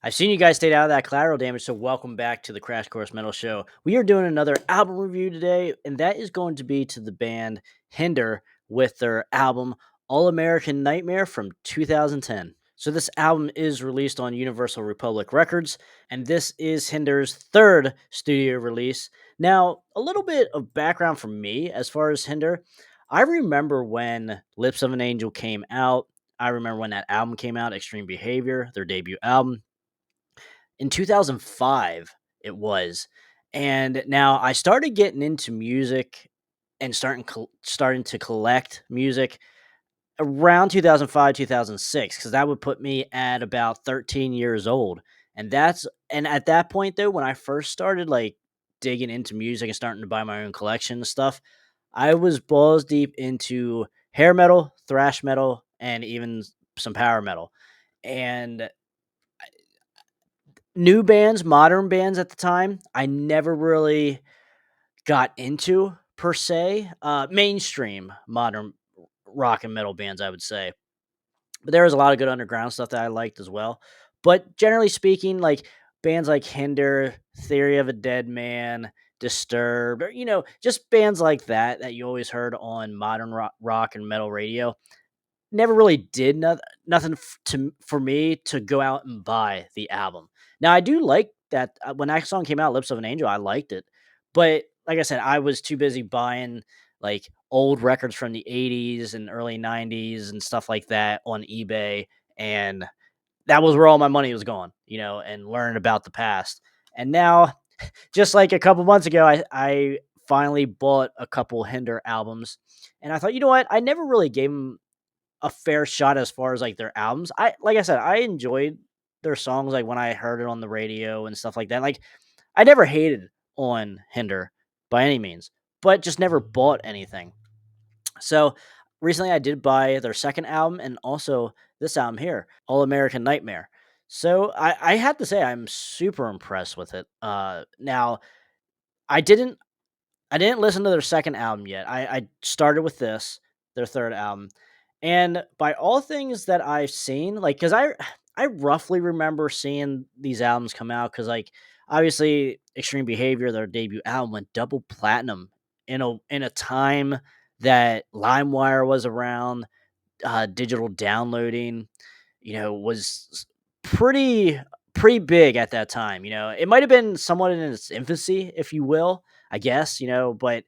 I've seen you guys stayed out of that collateral damage, so welcome back to the Crash Course Metal Show. We are doing another album review today, and that is going to be to the band Hinder with their album All American Nightmare from 2010. So, this album is released on Universal Republic Records, and this is Hinder's third studio release. Now, a little bit of background from me as far as Hinder. I remember when Lips of an Angel came out. I remember when that album came out, Extreme Behavior, their debut album in 2005 it was. And now I started getting into music and starting to collect music around 2005 2006 cuz that would put me at about 13 years old. And at that point though, when I first started like digging into music and starting to buy my own collection and stuff, I was balls deep into hair metal, thrash metal, and even some power metal. And new bands, modern bands at the time, I never really got into per se. Mainstream modern rock and metal bands, I would say. But there was a lot of good underground stuff that I liked as well. But generally speaking, like bands like Hinder, Theory of a Dead Man, Disturbed, or just bands like that you always heard on modern rock and metal radio never really did nothing for me to go out and buy the album. Now I do like that when that song came out, "Lips of an Angel," I liked it, but like I said, I was too busy buying like old records from the '80s and early '90s and stuff like that on eBay, and that was where all my money was going, and learning about the past. And now, just like a couple months ago, I finally bought a couple Hinder albums, and I thought, you know what, I never really gave them a fair shot as far as like their albums. Like I said, I enjoyed their songs like when I heard it on the radio and stuff like that. Like I never hated on Hinder by any means, but just never bought anything. So recently I did buy their second album and also this album here, All American Nightmare. So I have to say I'm super impressed with it. Now I didn't I didn't listen to their second album yet. I started with this, their third album, and by all things that I've seen, like, because I roughly remember seeing these albums come out, because like obviously Extreme Behavior, their debut album, went double platinum in a time that LimeWire was around, digital downloading, was pretty big at that time. It might have been somewhat in its infancy, if you will, I guess, but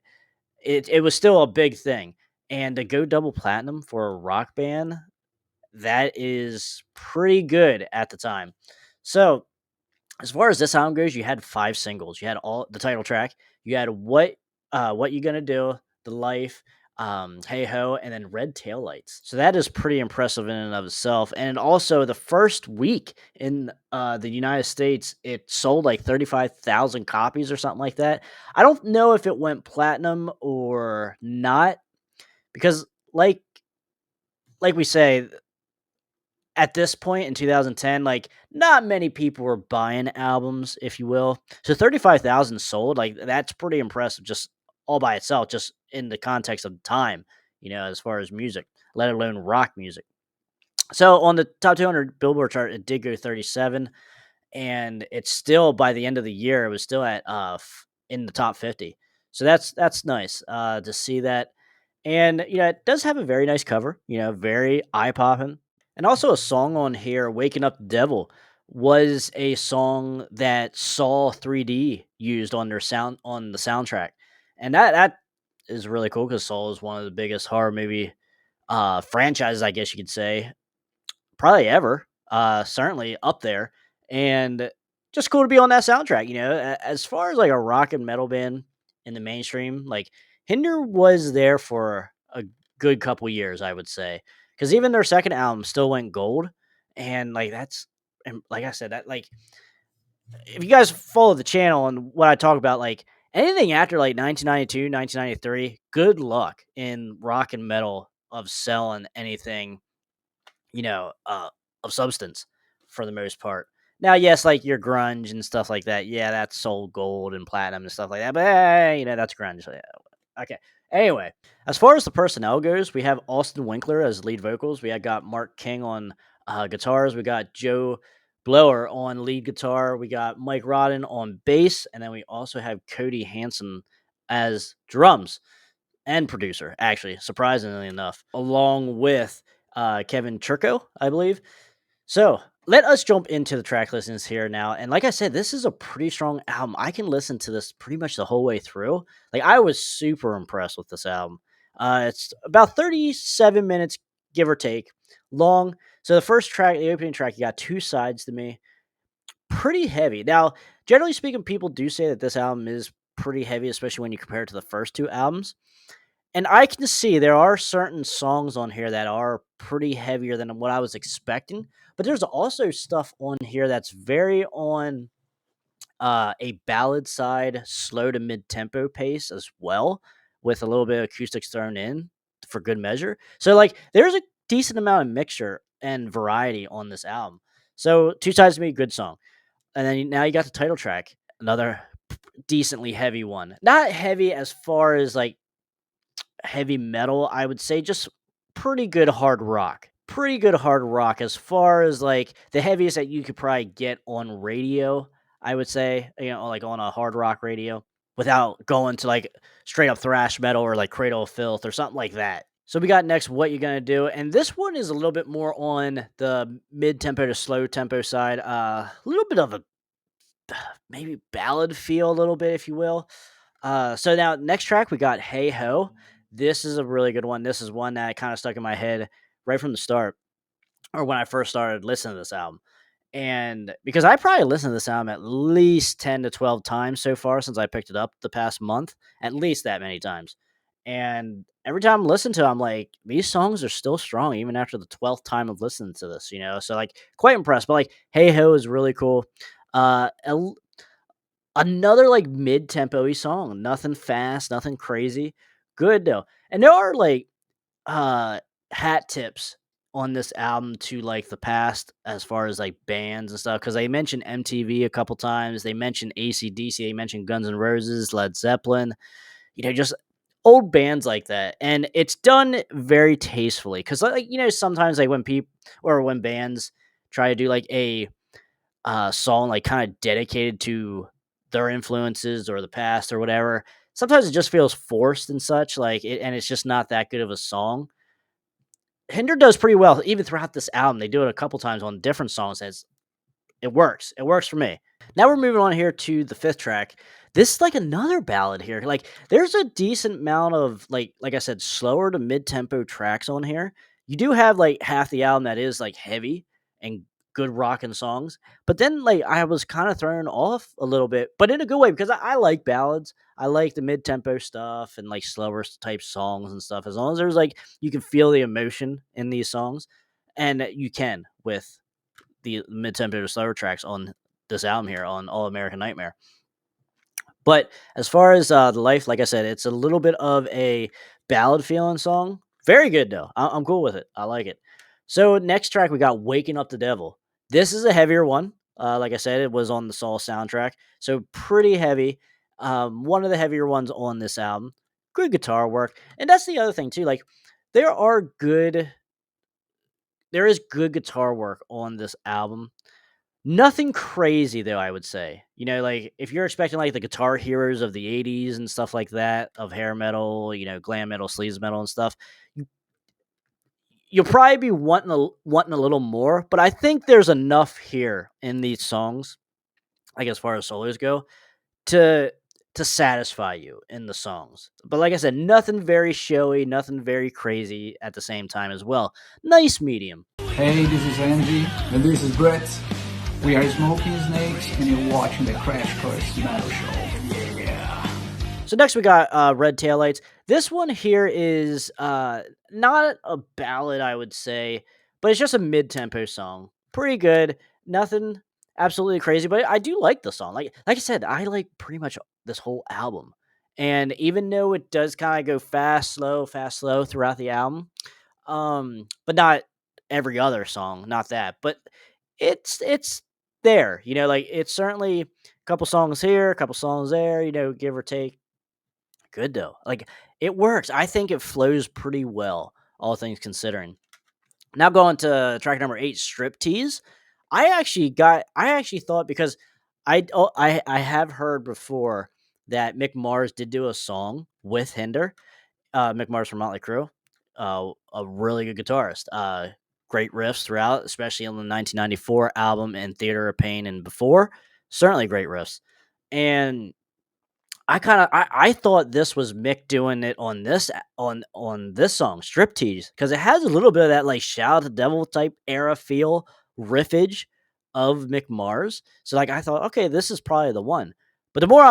it was still a big thing. And to go double platinum for a rock band, that is pretty good at the time. So as far as this album goes, you had 5 singles. You had all the title track, you had What You Gonna Do, The Life, Hey Ho, and then Red Taillights. So that is pretty impressive in and of itself. And also the first week in the United States, it sold like 35,000 copies or something like that. I don't know if it went platinum or not, because like we say, at this point in 2010, like not many people were buying albums, if you will. So 35,000 sold, like that's pretty impressive just all by itself, just in the context of time, as far as music, let alone rock music. So on the top 200 Billboard chart, it did go 37, and it's still by the end of the year, it was still at in the top 50. So that's nice to see that. And it does have a very nice cover, very eye popping. And also a song on here, "Waking Up the Devil," was a song that Saw 3D used on the soundtrack. And that is really cool because Saw is one of the biggest horror movie franchises, I guess you could say, probably ever. Certainly up there. And just cool to be on that soundtrack, As far as like a rock and metal band in the mainstream, like Hinder was there for a good couple years, I would say. Because even their second album still went gold. And like and like I said, that like if you guys follow the channel and what I talk about, like anything after like 1992, 1993, good luck in rock and metal of selling anything, you know, uh, of substance for the most part. Now, yes, like your grunge and stuff like that. Yeah, that's sold gold and platinum and stuff like that. But that's grunge. So, yeah. Okay. Anyway, as far as the personnel goes, we have Austin Winkler as lead vocals. We got Mark King on guitars. We got Joe Blower on lead guitar. We got Mike Rodden on bass, and then we also have Cody Hanson as drums and producer, actually, surprisingly enough, along with Kevin Churko, I believe. So let us jump into the track listings here now. And like I said, this is a pretty strong album. I can listen to this pretty much the whole way through. Like, I was super impressed with this album. It's about 37 minutes, give or take, long. So the first track, the opening track, you got two sides to me. Pretty heavy. Now, generally speaking, people do say that this album is pretty heavy, especially when you compare it to the first two albums. And I can see there are certain songs on here that are pretty heavier than what I was expecting, but there's also stuff on here that's very on a ballad side, slow to mid tempo pace as well, with a little bit of acoustics thrown in for good measure. So, like, there's a decent amount of mixture and variety on this album. So, Two Sides to Me, good song. And then now you got the title track, another decently heavy one. Not heavy as far as like heavy metal, I would say just pretty good hard rock. Pretty good hard rock as far as like the heaviest that you could probably get on radio, I would say, like on a hard rock radio without going to like straight up thrash metal or like Cradle of Filth or something like that. So we got next What You Gonna Do, and this one is a little bit more on the mid tempo to slow tempo side. A little bit of a maybe ballad feel, a little bit, if you will. So now next track we got Hey Ho. This is a really good one. This is one that kind of stuck in my head right from the start, or when I first started listening to this album. And because I probably listened to this album at least 10 to 12 times so far since I picked it up the past month, at least that many times. And every time I listen to it, I'm like, these songs are still strong even after the 12th time of listening to this. So like quite impressed. But like Hey Ho is really cool. Another, like, mid-tempo-y song, nothing fast, nothing crazy, good though, and there are, like, uh, hat tips on this album to, like, the past as far as, like, bands and stuff, because they mentioned MTV a couple times, they mentioned AC/DC, they mentioned Guns N' Roses, Led Zeppelin, just old bands like that, and it's done very tastefully, because like, sometimes, like, when people or when bands try to do, like, a song like kind of dedicated to their influences or the past or whatever. Sometimes it just feels forced and such, and it's just not that good of a song. Hinder does pretty well, even throughout this album. They do it a couple times on different songs. It works. It works for me. Now we're moving on here to the fifth track. This is like another ballad here. Like there's a decent amount of like I said, slower to mid tempo tracks on here. You do have like half the album that is like heavy and good rocking songs. But then like I was kind of thrown off a little bit, but in a good way because I like ballads. I like the mid tempo stuff and like slower type songs and stuff. As long as there's like you can feel the emotion in these songs. And you can with the mid-tempo to slower tracks on this album here on All American Nightmare. But as far as the life, like I said, it's a little bit of a ballad feeling song. Very good though. I'm cool with it. I like it. So next track we got "Waking Up the Devil." This is a heavier one. Like I said, it was on the Saw soundtrack, so pretty heavy. One of the heavier ones on this album. Good guitar work, and that's the other thing too. Like there are good, there is good guitar work on this album. Nothing crazy though, I would say. Like if you're expecting like the guitar heroes of the '80s and stuff like that, of hair metal, glam metal, sleaze metal, and stuff, you, you'll probably be wanting a little more. But I think there's enough here in these songs, like as far as solos go, to satisfy you in the songs. But like I said, nothing very showy, nothing very crazy at the same time as well. Nice medium. Hey, this is Angie, and this is Brett. We are Smoking Snakes, and you're watching the Crash Course Metal Show. Yeah. So next we got Red Taillights. This one here is not a ballad, I would say, but it's just a mid-tempo song. Pretty good. Nothing absolutely crazy, but I do like the song. Like I said, I like pretty much this whole album. And even though it does kind of go fast, slow throughout the album, but not every other song, not that. But it's there, like it's certainly a couple songs here, a couple songs there, give or take. Good though. Like it works. I think it flows pretty well, all things considering. Now going to track number 8, Striptease. I actually thought because I have heard before that Mick Mars did do a song with Hinder, Mick Mars from Motley Crue, a really good guitarist. Great riffs throughout, especially on the 1994 album and Theater of Pain and before. Certainly great riffs. And I thought this was Mick doing it on this song, Striptease, because it has a little bit of that like Shout at the Devil type era feel riffage of Mick Mars. So like I thought, okay, this is probably the one. But the more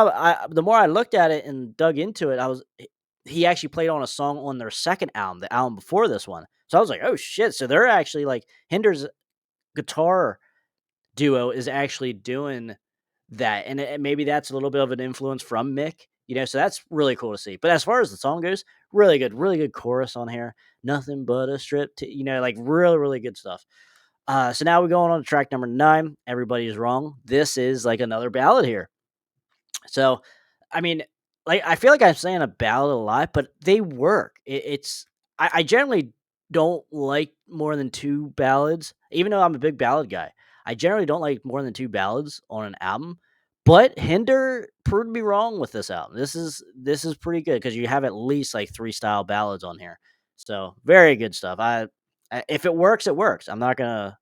I looked at it and dug into it, he actually played on a song on their second album, the album before this one. So I was like, oh shit. So they're actually like Hinder's guitar duo is actually doing that, and maybe that's a little bit of an influence from Mick, so that's really cool to see. But as far as the song goes, really good chorus on here. Nothing but a strip, like really, really good stuff. So now we're going on to track number 9. Everybody's wrong. This is like another ballad here. So, I mean, like I feel like I'm saying a ballad a lot, but they work. I generally don't like more than 2 ballads, even though I'm a big ballad guy. I generally don't like more than 2 ballads on an album. But Hinder proved me wrong with this album. This is pretty good because you have at least like 3 style ballads on here. So very good stuff. If it works, it works. I'm not gonna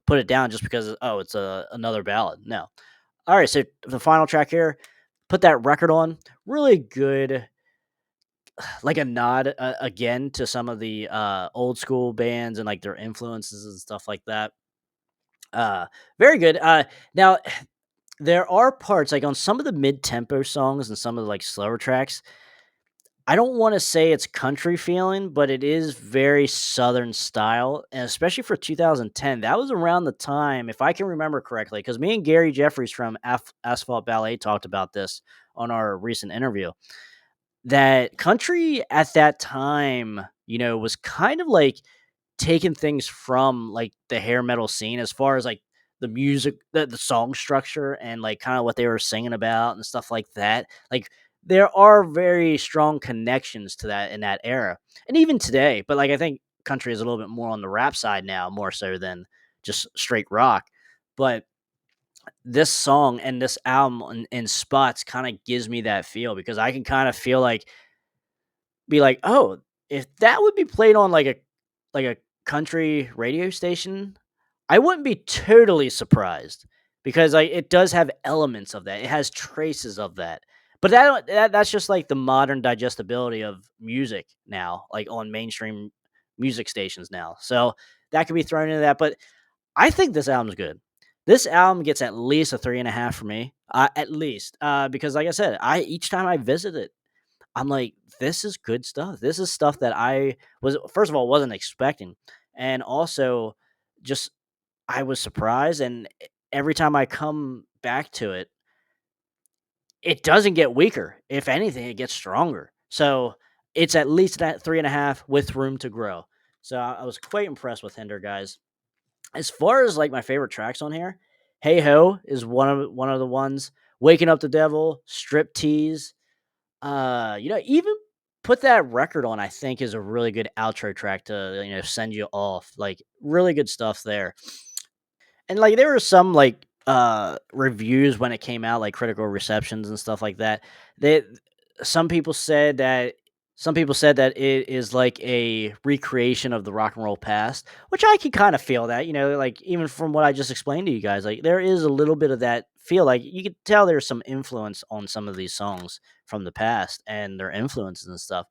put it down just because it's another ballad. No. All right, so the final track here, put that record on. Really good, like a nod again to some of the old school bands and like their influences and stuff like that. Uh, Very good. Now there are parts like on some of the mid tempo songs and some of the like slower tracks. I don't want to say it's country feeling, but it is very southern style, and especially for 2010. That was around the time, if I can remember correctly, because me and Gary Jeffries from Asphalt Ballet talked about this on our recent interview. That country at that time, was kind of like taking things from like the hair metal scene as far as like the music, the song structure, and like kind of what they were singing about and stuff like that. Like there are very strong connections to that in that era, and even today. But like I think country is a little bit more on the rap side now, more so than just straight rock. But this song and this album in spots kind of gives me that feel because I can kind of feel like be like, "Oh, if that would be played on like a country radio station, I wouldn't be totally surprised because like it does have elements of that. It has traces of that. But that's just like the modern digestibility of music now, like on mainstream music stations now. So that could be thrown into that. But I think this album's good. This album gets at least a 3.5 for me, at least, because like I said, I each time I visit it, I'm like, this is good stuff. This is stuff that I was first of all wasn't expecting, and also just I was surprised. And every time I come back to it, it doesn't get weaker. If anything, it gets stronger. So it's at least that 3.5 with room to grow. So I was quite impressed with Hinder, guys. As far as like my favorite tracks on here, "Hey Ho" is one of the ones. "Waking Up the Devil," "Striptease," even put that record on, I think is a really good outro track to, send you off. Like really good stuff there. And like there were some like reviews when it came out, like critical receptions and stuff like that. They some people said that some people said that it is like a recreation of the rock and roll past, which I can kind of feel that, like even from what I just explained to you guys, like there is a little bit of that feel. Like you could tell there's some influence on some of these songs from the past and their influences and stuff.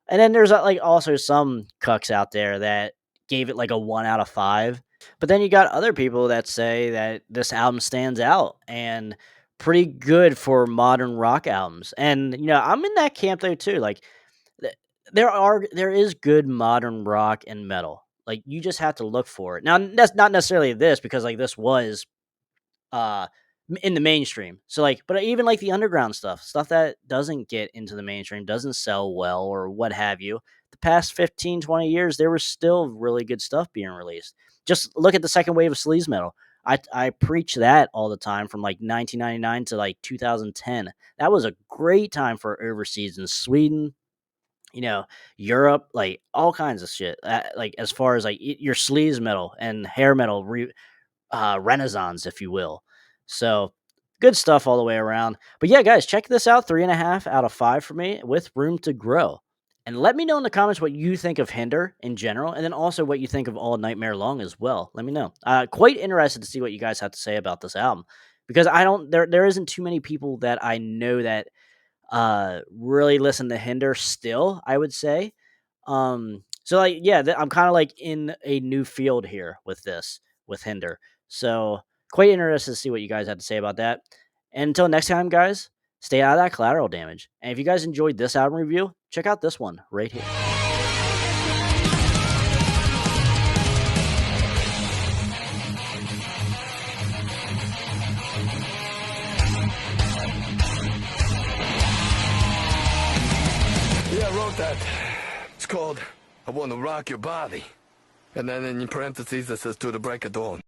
And then there's like also some cucks out there that gave it like a 1 out of 5. But then you got other people that say that this album stands out and pretty good for modern rock albums. And I'm in that camp there too. Like th- there is good modern rock and metal. Like you just have to look for it. Now that's not necessarily this because like this was uh in the mainstream. So like but even like the underground stuff that doesn't get into the mainstream, doesn't sell well or what have you. The past 15, 20 years there was still really good stuff being released. Just look at the second wave of sleaze metal. I preach that all the time from like 1999 to like 2010. That was a great time for overseas in Sweden, you know, Europe, like all kinds of shit. Like as far as like your sleaze metal and hair metal renaissance, if you will. So good stuff all the way around. But yeah, guys, check this out. 3.5 out of 5 for me with room to grow. And let me know in the comments what you think of Hinder in general, and then also what you think of All Nightmare Long as well. Let me know. Quite interested to see what you guys have to say about this album, because I don't there isn't too many people that I know that really listen to Hinder still, I would say. So like yeah, I'm kind of like in a new field here with this with Hinder. So quite interested to see what you guys have to say about that. And until next time, guys, stay out of that collateral damage. And if you guys enjoyed this album review, check out this one right here. Yeah, I wrote that. It's called I Want to Rock Your Body. And then in parentheses it says to the break of dawn.